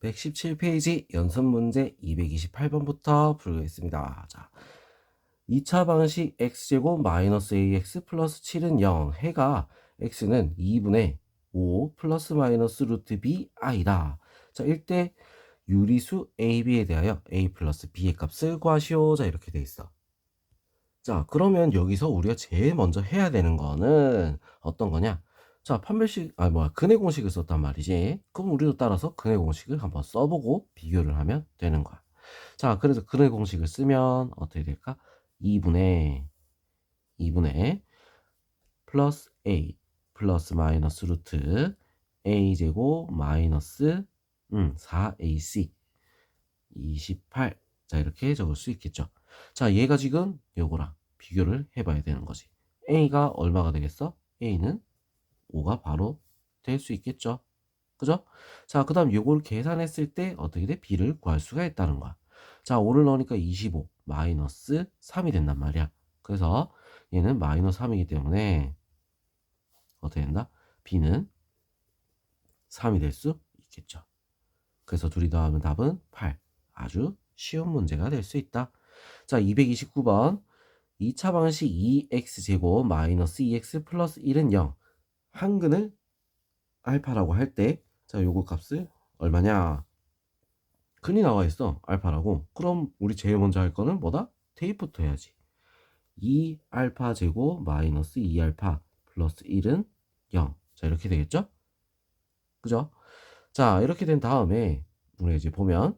117페이지 연습 문제 228번부터 풀겠습니다. 자, 2차 방식 x제곱 마이너스 ax 플러스 7은 0, 해가 x는 2분의 5 플러스 마이너스 루트 b i다. 자, 1대 유리수 a, b에 대하여 a 플러스 b의 값을 구하시오. 자, 이렇게 돼 있어. 자, 그러면 여기서 우리가 제일 먼저 해야 되는 거는 어떤 거냐? 자, 근해 공식을 썼단 말이지. 그럼 우리도 따라서 근해 공식을 한번 써보고 비교를 하면 되는 거야. 자, 그래서 근해 공식을 쓰면 어떻게 될까? 2분의 플러스 a 플러스 마이너스 루트 a 제곱 마이너스 4ac 28. 자, 이렇게 적을 수 있겠죠. 자, 얘가 지금 요거랑 비교를 해봐야 되는 거지. a가 얼마가 되겠어? a는 5가 바로 될 수 있겠죠. 그죠? 자, 그 다음 요걸 계산했을 때 어떻게 돼? b를 구할 수가 있다는 거야. 자, 5를 넣으니까 25 마이너스 3이 된단 말이야. 그래서 얘는 마이너스 3이기 때문에 어떻게 된다? b는 3이 될 수 있겠죠. 그래서 둘이 더하면 답은 8. 아주 쉬운 문제가 될 수 있다. 자, 229번. 2차 방식 2x제곱 마이너스 2x 플러스 1은 0. 한근을 알파라고 할 때, 자, 요거 값을 얼마냐? 근이 나와 있어. 알파라고. 그럼 우리 제일 먼저 할 거는 뭐다? 대입부터 해야지. 2알파 제곱 마이너스 2알파 플러스 1은 0. 자, 이렇게 되겠죠? 그죠? 자, 이렇게 된 다음에 우리 이제 보면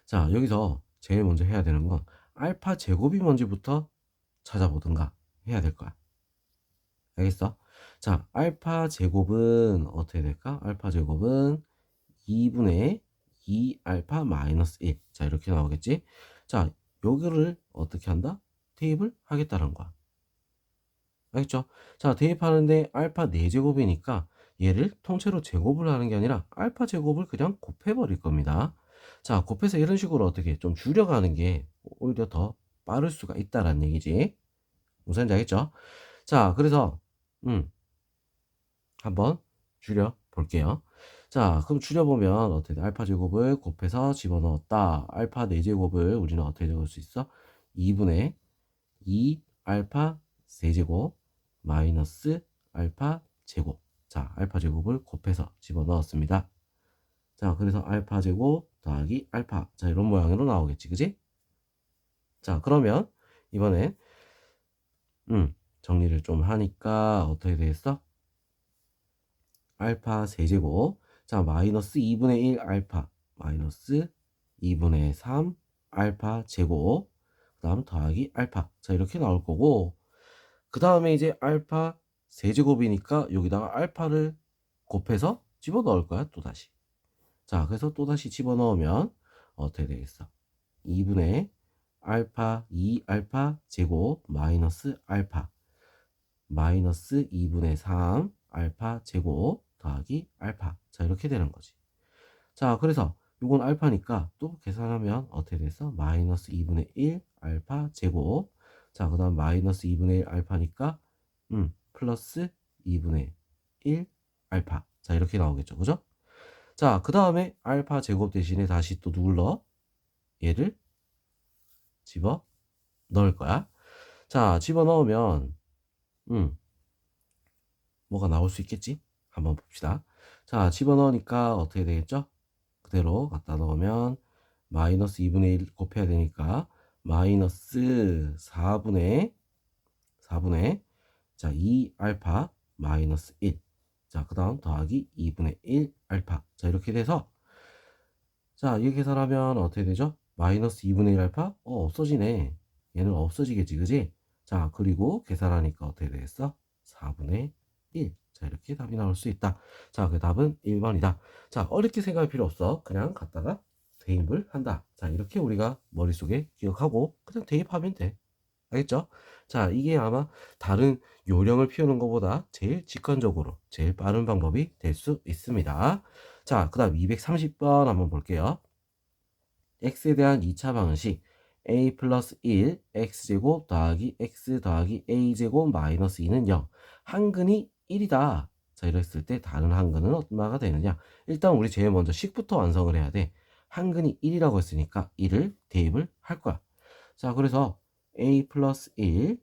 자, 여기서 제일 먼저 해야 되는 건 알파 제곱이 뭔지부터 찾아보든가 해야 될 거야. 알겠어? 자, 알파 제곱은 어떻게 될까? 알파 제곱은 2분의 2 알파 마이너스 1. 자, 이렇게 나오겠지? 자, 여기를 어떻게 한다? 대입을 하겠다는 거야. 알겠죠? 자, 대입하는데 알파 4제곱이니까 얘를 통째로 제곱을 하는 게 아니라 알파 제곱을 그냥 곱해버릴 겁니다. 자, 곱해서 이런 식으로 어떻게 좀 줄여가는 게 오히려 더 빠를 수가 있다라는 얘기지. 무슨 알겠죠? 자, 그래서 한번 줄여 볼게요. 자, 그럼 줄여보면 어떻게 돼? 알파 제곱을 곱해서 집어넣었다. 알파 4제곱을 우리는 어떻게 적을 수 있어? 2분의 2 알파 세제곱 마이너스 알파 제곱. 자, 알파 제곱을 곱해서 집어넣었습니다. 자, 그래서 알파 제곱 더하기 알파. 자, 이런 모양으로 나오겠지, 그지? 자, 그러면 이번엔 정리를 좀 하니까 어떻게 되겠어? 알파 세제곱. 자, 마이너스 2분의 1 알파 마이너스 2분의 3 알파 제곱. 그 다음 더하기 알파. 자, 이렇게 나올 거고, 그 다음에 이제 알파 세제곱이니까 여기다가 알파를 곱해서 집어넣을 거야, 또다시. 자, 그래서 또다시 집어넣으면 어떻게 되겠어? 2분의 알파 2 알파 제곱 마이너스 알파 마이너스 2분의 3 알파 제곱 더하기 알파. 자, 이렇게 되는 거지. 자, 그래서 이건 알파니까 또 계산하면 어떻게 됐어? 마이너스 2분의 1 알파 제곱. 자, 그 다음 마이너스 2분의 1 알파니까 플러스 2분의 1 알파. 자, 이렇게 나오겠죠. 그죠? 자, 그 다음에 알파 제곱 대신에 다시 또 누굴 넣어? 얘를 집어 넣을 거야. 자, 집어 넣으면 뭐가 나올 수 있겠지? 한번 봅시다. 자, 집어넣으니까 어떻게 되겠죠? 그대로 갖다 넣으면 마이너스 2분의 1 곱해야 되니까 마이너스 4분의 자, 2 알파 마이너스 1. 자, 그 다음 더하기 2분의 1 알파. 자, 이렇게 돼서 자, 이 계산하면 어떻게 되죠? 마이너스 2분의 1 알파? 없어지네. 얘는 없어지겠지, 그지? 자, 그리고 계산하니까 어떻게 되겠어? 4분의 1. 자, 이렇게 답이 나올 수 있다. 자, 그 답은 1번이다. 자, 어렵게 생각할 필요 없어. 그냥 갖다가 대입을 한다. 자, 이렇게 우리가 머릿속에 기억하고 그냥 대입하면 돼. 알겠죠? 자, 이게 아마 다른 요령을 피우는 것보다 제일 직관적으로 제일 빠른 방법이 될 수 있습니다. 자, 그 다음 230번 한번 볼게요. x에 대한 2차 방식 a 플러스 1 x제곱 더하기 x 더하기 a제곱 마이너스 2는 0. 한근이 1이다. 자, 이랬을 때 다른 한근은 얼마가 되느냐? 일단 우리 제일 먼저 식부터 완성을 해야 돼. 한근이 1이라고 했으니까 1을 대입을 할 거야. 자, 그래서 a 플러스 1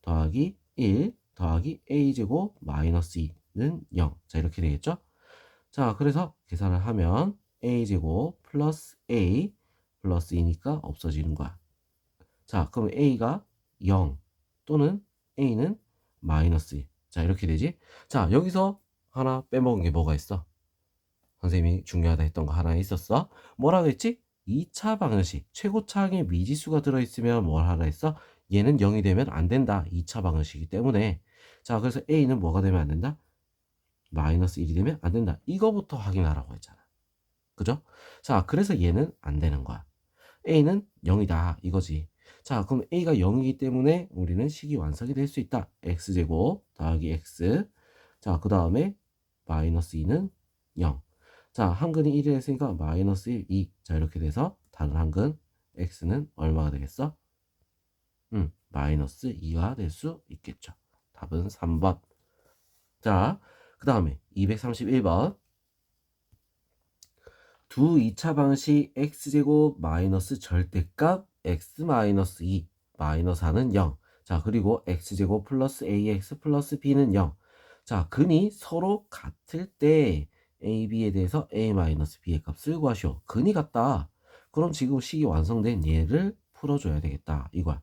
더하기 1 더하기 a제곱 마이너스 2는 0. 자, 이렇게 되겠죠? 자, 그래서 계산을 하면 a제곱 플러스 a 플러스 2니까 없어지는 거야. 자, 그럼 a가 0 또는 a는 마이너스 1. 자, 이렇게 되지? 자, 여기서 하나 빼먹은 게 뭐가 있어? 선생님이 중요하다 했던 거 하나 있었어. 뭐라 그랬지? 2차 방정식 최고차항에 미지수가 들어있으면 뭘 하라 했어? 얘는 0이 되면 안 된다. 2차 방정식이기 때문에. 자, 그래서 a는 뭐가 되면 안 된다? 마이너스 1이 되면 안 된다. 이거부터 확인하라고 했잖아. 그죠? 자, 그래서 얘는 안 되는 거야. a는 0이다 이거지. 자, 그럼 a가 0이기 때문에 우리는 식이 완성이 될 수 있다. x제곱 더하기 x. 자, 그 다음에 마이너스 2는 0. 자, 한근이 1이 했으니까 마이너스 1, 2. 자, 이렇게 돼서 다른 한근 x는 얼마가 되겠어? 마이너스 2가 될 수 있겠죠. 답은 3번. 자, 그 다음에 231번. 두 2차 방식 x제곱 마이너스 절대값 x 마이너스 2 마이너스 4는 0. 자, 그리고 x제곱 플러스 ax 플러스 b는 0. 자, 근이 서로 같을 때 a, b에 대해서 a 마이너스 b의 값을 구하시오. 근이 같다. 그럼 지금 식이 완성된 얘를 풀어줘야 되겠다. 이거야.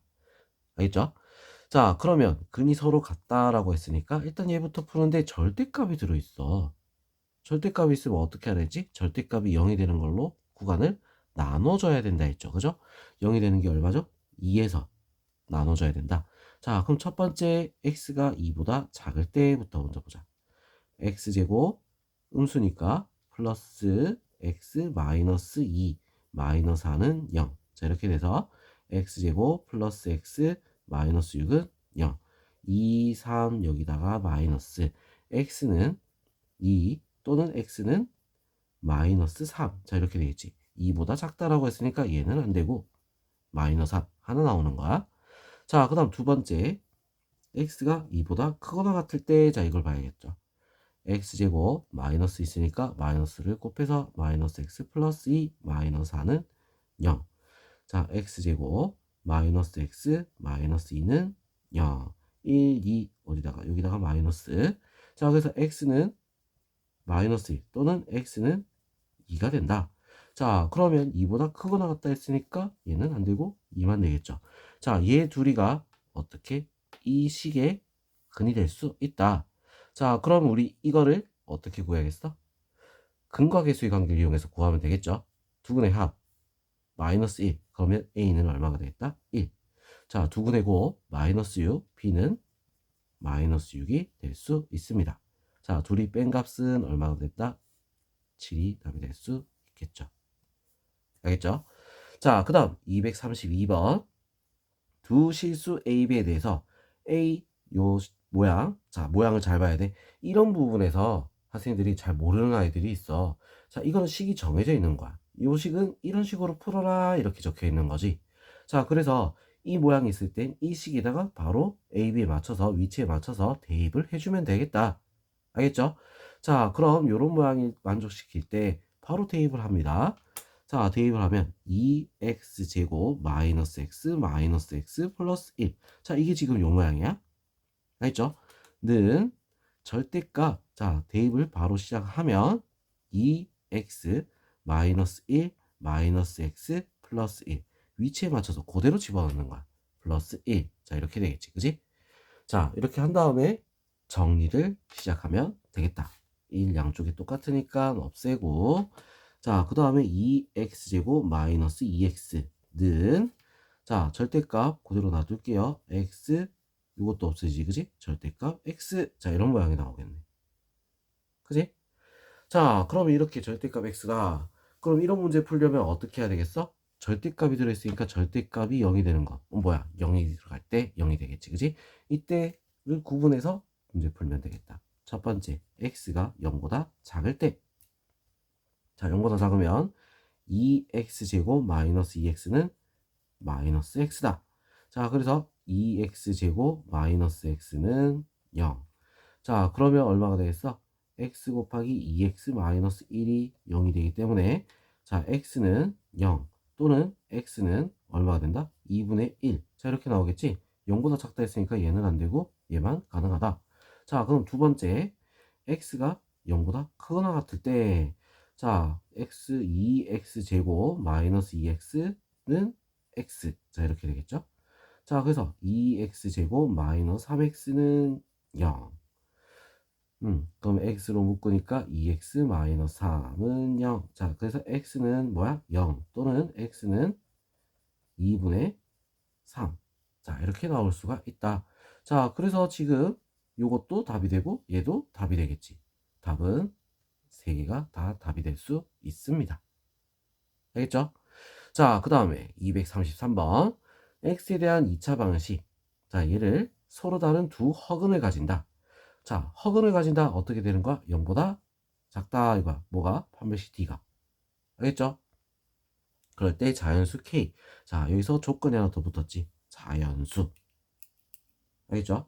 알겠죠? 자, 그러면 근이 서로 같다라고 했으니까 일단 얘부터 푸는데 절대값이 들어있어. 절대값이 있으면 어떻게 해야 되지? 절대값이 0이 되는 걸로 구간을 나눠줘야 된다 했죠. 그죠? 0이 되는 게 얼마죠? 2에서 나눠줘야 된다. 자, 그럼 첫 번째 x가 2보다 작을 때부터 먼저 보자. x제곱 음수니까 플러스 x 마이너스 2 마이너스 4는 0. 자, 이렇게 돼서 x제곱 플러스 x 마이너스 6은 0. 2, 3 여기다가 마이너스 x는 2 또는 x는 마이너스 3. 자, 이렇게 되겠지. 2보다 작다라고 했으니까 얘는 안 되고 마이너스 3 하나 나오는 거야. 자, 그 다음 두 번째 x가 2보다 크거나 같을 때, 자, 이걸 봐야겠죠. x제곱 마이너스 있으니까 마이너스를 곱해서 마이너스 x 플러스 2 마이너스 4는 0. 자, x제곱 마이너스 x 마이너스 2는 0. 1, 2 어디다가 여기다가 마이너스. 자, 그래서 x는 마이너스 1 또는 x는 2가 된다. 자, 그러면 2보다 크거나 같다 했으니까 얘는 안 되고 2만 되겠죠. 자, 얘 둘이가 어떻게 이 식의 근이 될 수 있다. 자, 그럼 우리 이거를 어떻게 구해야겠어? 근과 계수의 관계를 이용해서 구하면 되겠죠. 두근의 합 마이너스 1. 그러면 a는 얼마가 되겠다? 1. 자, 두근의 곱 마이너스 6. b는 마이너스 6이 될 수 있습니다. 자, 둘이 뺀 값은 얼마가 됐다? 7이 답이 될 수 있겠죠. 알겠죠? 자, 그 다음 232번. 두 실수 A, B에 대해서 A 요 모양, 자, 모양을 잘 봐야 돼. 이런 부분에서 학생들이 잘 모르는 아이들이 있어. 자, 이거는 식이 정해져 있는 거야. 요 식은 이런 식으로 풀어라 이렇게 적혀 있는 거지. 자, 그래서 이 모양이 있을 땐 이 식에다가 바로 A, B에 맞춰서 위치에 맞춰서 대입을 해주면 되겠다. 알겠죠? 자, 그럼 요런 모양이 만족시킬 때 바로 대입을 합니다. 자, 대입을 하면 2x제곱 마이너스 x 플러스 1. 자, 이게 지금 요 모양이야. 알겠죠? 는 절대값. 자, 대입을 바로 시작하면 2x 마이너스 1 마이너스 x 플러스 1. 위치에 맞춰서 그대로 집어넣는 거야. 플러스 1. 자, 이렇게 되겠지. 그지? 자, 이렇게 한 다음에 정리를 시작하면 되겠다. 1 양쪽이 똑같으니까 없애고, 자, 그 다음에 2x제곱 마이너스 2x는, 자, 절대값 그대로 놔둘게요. x, 이것도 없애지, 그지? 절대값 x. 자, 이런 모양이 나오겠네. 그지? 자, 그럼 이렇게 절대값 x가, 그럼 이런 문제 풀려면 어떻게 해야 되겠어? 절대값이 들어있으니까 절대값이 0이 되는 거. 뭐야? 0이 들어갈 때 0이 되겠지, 그지? 이때를 구분해서 문제 풀면 되겠다. 첫 번째, x가 0보다 작을 때. 자, 0보다 작으면 2x제곱 마이너스 2x는 마이너스 x다. 자, 그래서 2x제곱 마이너스 x는 0. 자, 그러면 얼마가 되겠어? x 곱하기 2x 마이너스 1이 0이 되기 때문에 자, x는 0 또는 x는 얼마가 된다? 2분의 1. 자, 이렇게 나오겠지? 0보다 작다 했으니까 얘는 안 되고 얘만 가능하다. 자, 그럼 두 번째 x가 0보다 크거나 같을 때 자, x 2x 제곱 마이너스 2x는 x. 자, 이렇게 되겠죠? 자, 그래서 2x 제곱 마이너스 3x는 0. 그럼 x로 묶으니까 2x 마이너스 3은 0. 자, 그래서 x는 뭐야? 0 또는 x는 2분의 3. 자, 이렇게 나올 수가 있다. 자, 그래서 지금 요것도 답이 되고 얘도 답이 되겠지. 답은 세 개가 다 답이 될 수 있습니다. 알겠죠? 자, 그 다음에 233번. x에 대한 2차 방식. 자, 얘를 서로 다른 두 허근을 가진다. 자, 허근을 가진다. 어떻게 되는 거야? 0보다 작다. 이거야. 뭐가? 판별식 d가. 알겠죠? 그럴 때 자연수 k. 자, 여기서 조건이 하나 더 붙었지. 자연수. 알겠죠?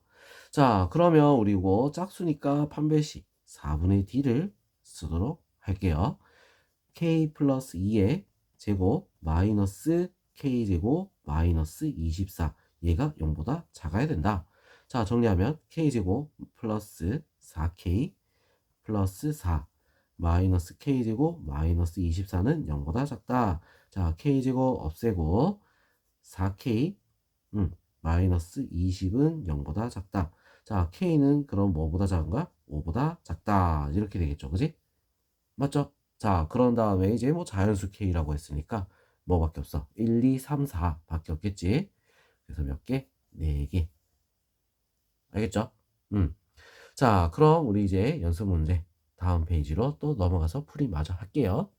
자, 그러면 우리 이거 짝수니까 판별식 4분의 d를 쓰도록 할게요. k 플러스 2의 제곱 마이너스 k 제곱 마이너스 24. 얘가 0보다 작아야 된다. 자, 정리하면 k제곱 플러스 4k 플러스 4 마이너스 k제곱 마이너스 24는 0보다 작다. 자, k제곱 없애고 4k 마이너스 20은 0보다 작다. 자, k는 그럼 뭐보다 작은가? 5보다 작다. 이렇게 되겠죠. 그지? 맞죠? 자, 그런 다음에 이제 뭐 자연수 k라고 했으니까 뭐밖에 없어? 1, 2, 3, 4 밖에 없겠지? 그래서 몇 개? 4개. 알겠죠? 자, 그럼 우리 이제 연습 문제 다음 페이지로 또 넘어가서 풀이 마저 할게요.